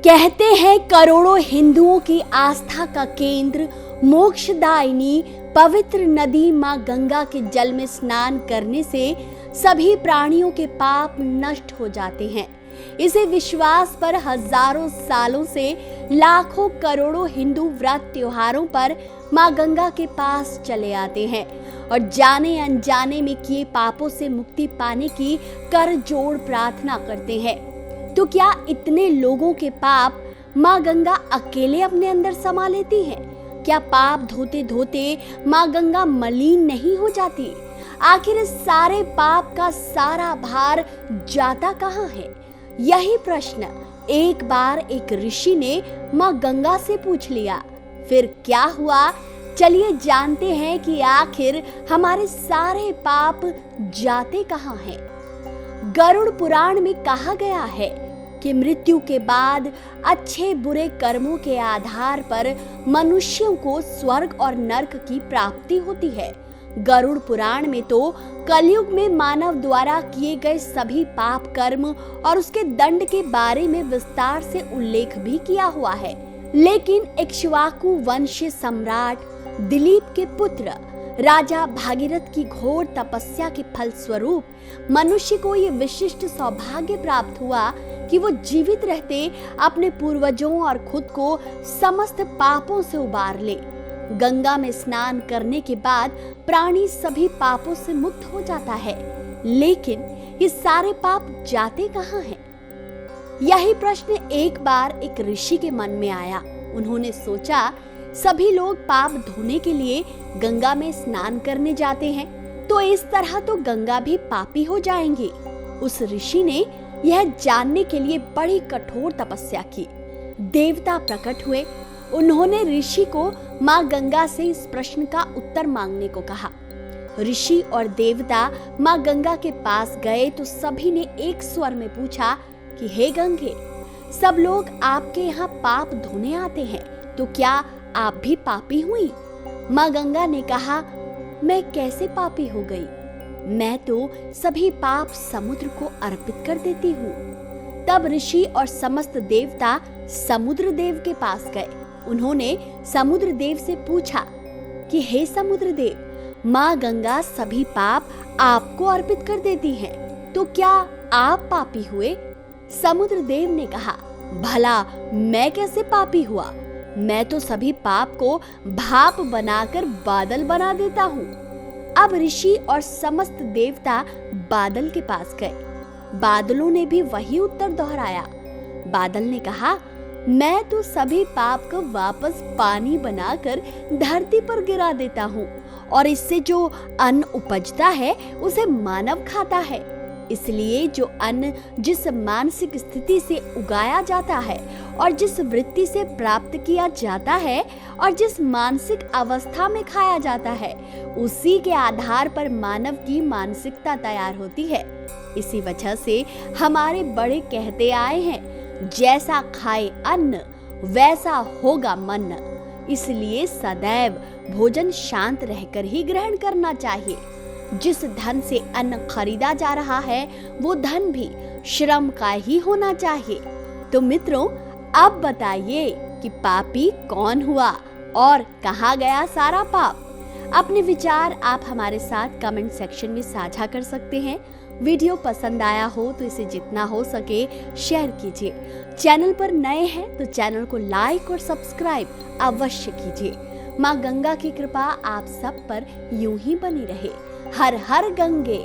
कहते हैं करोड़ों हिंदुओं की आस्था का केंद्र मोक्षदायिनी पवित्र नदी मां गंगा के जल में स्नान करने से सभी प्राणियों के पाप नष्ट हो जाते हैं। इसी विश्वास पर हजारों सालों से लाखों करोड़ों हिंदू व्रत त्योहारों पर मां गंगा के पास चले आते हैं और जाने अनजाने में किए पापों से मुक्ति पाने की कर जोड़ प्रार्थना करते हैं। तो क्या इतने लोगों के पाप मां गंगा अकेले अपने अंदर समा लेती हैं? क्या पाप धोते धोते मां गंगा मलिन नहीं हो जाती? आखिर इस सारे पाप का सारा भार जाता कहाँ है? यही प्रश्न एक बार एक ऋषि ने मां गंगा से पूछ लिया। फिर क्या हुआ, चलिए जानते हैं कि आखिर हमारे सारे पाप जाते कहाँ हैं। गरुड़ पुराण में कहा गया है कि मृत्यु के बाद अच्छे बुरे कर्मों के आधार पर मनुष्यों को स्वर्ग और नरक की प्राप्ति होती है। गरुड़ पुराण में तो कलयुग में मानव द्वारा किए गए सभी पाप कर्म और उसके दंड के बारे में विस्तार से उल्लेख भी किया हुआ है। लेकिन इक्ष्वाकु वंशीय सम्राट दिलीप के पुत्र राजा भागीरथ की घोर तपस्या के फल स्वरूप मनुष्य को ये विशिष्ट सौभाग्य प्राप्त हुआ कि वो जीवित रहते अपने पूर्वजों और खुद को समस्त पापों से उबार ले। गंगा में स्नान करने के बाद प्राणी सभी पापों से मुक्त हो जाता है, लेकिन ये सारे पाप जाते कहाँ हैं? यही प्रश्न एक बार एक ऋषि के मन में आया। उन्होंने सोचा, सभी लोग पाप धोने के लिए गंगा में स्नान करने जाते हैं, तो इस तरह तो गंगा भी पापी हो जाएंगी। उस ऋषि ने यह जानने के लिए बड़ी कठोर तपस्या की। देवता प्रकट हुए। उन्होंने ऋषि को मां गंगा से इस प्रश्न का उत्तर मांगने को कहा। ऋषि और देवता मां गंगा के पास गए तो सभी ने एक स्वर में पूछा कि हे गंगे, सब लोग आपके यहाँ पाप धोने आते हैं, तो क्या आप भी पापी हुई? मां गंगा ने कहा, मैं कैसे पापी हो गई? मैं तो सभी पाप समुद्र को अर्पित कर देती हूँ। तब ऋषि और समस्त देवता समुद्र देव के पास गए। उन्होंने समुद्र देव से पूछा कि हे समुद्र देव, मां गंगा सभी पाप आपको अर्पित कर देती है, तो क्या आप पापी हुए? समुद्र देव ने कहा, भला मैं कैसे पापी हुआ? मैं तो सभी पाप को भाप बनाकर बादल बना देता हूँ। अब ऋषि और समस्त देवता बादल के पास गए। बादलों ने भी वही उत्तर दोहराया। बादल ने कहा, मैं तो सभी पाप को वापस पानी बनाकर धरती पर गिरा देता हूँ और इससे जो अन्न उपजता है उसे मानव खाता है। इसलिए जो अन्न जिस मानसिक स्थिति से उगाया जाता है और जिस वृत्ति से प्राप्त किया जाता है और जिस मानसिक अवस्था में खाया जाता है, उसी के आधार पर मानव की मानसिकता तैयार होती है। इसी वजह से हमारे बड़े कहते आए हैं, जैसा खाए अन्न वैसा होगा मन। इसलिए सदैव भोजन शांत रहकर ही ग्रहण करना चाहिए। जिस धन से अन्न खरीदा जा रहा है वो धन भी श्रम का ही होना चाहिए। तो मित्रों, अब बताइए कि पापी कौन हुआ और कहाँ गया सारा पाप? अपने विचार आप हमारे साथ कमेंट सेक्शन में साझा कर सकते हैं। वीडियो पसंद आया हो तो इसे जितना हो सके शेयर कीजिए। चैनल पर नए हैं तो चैनल को लाइक और सब्सक्राइब अवश्य कीजिए। मां गंगा की कृपा आप सब पर यूं ही बनी रहे। हर हर गंगे।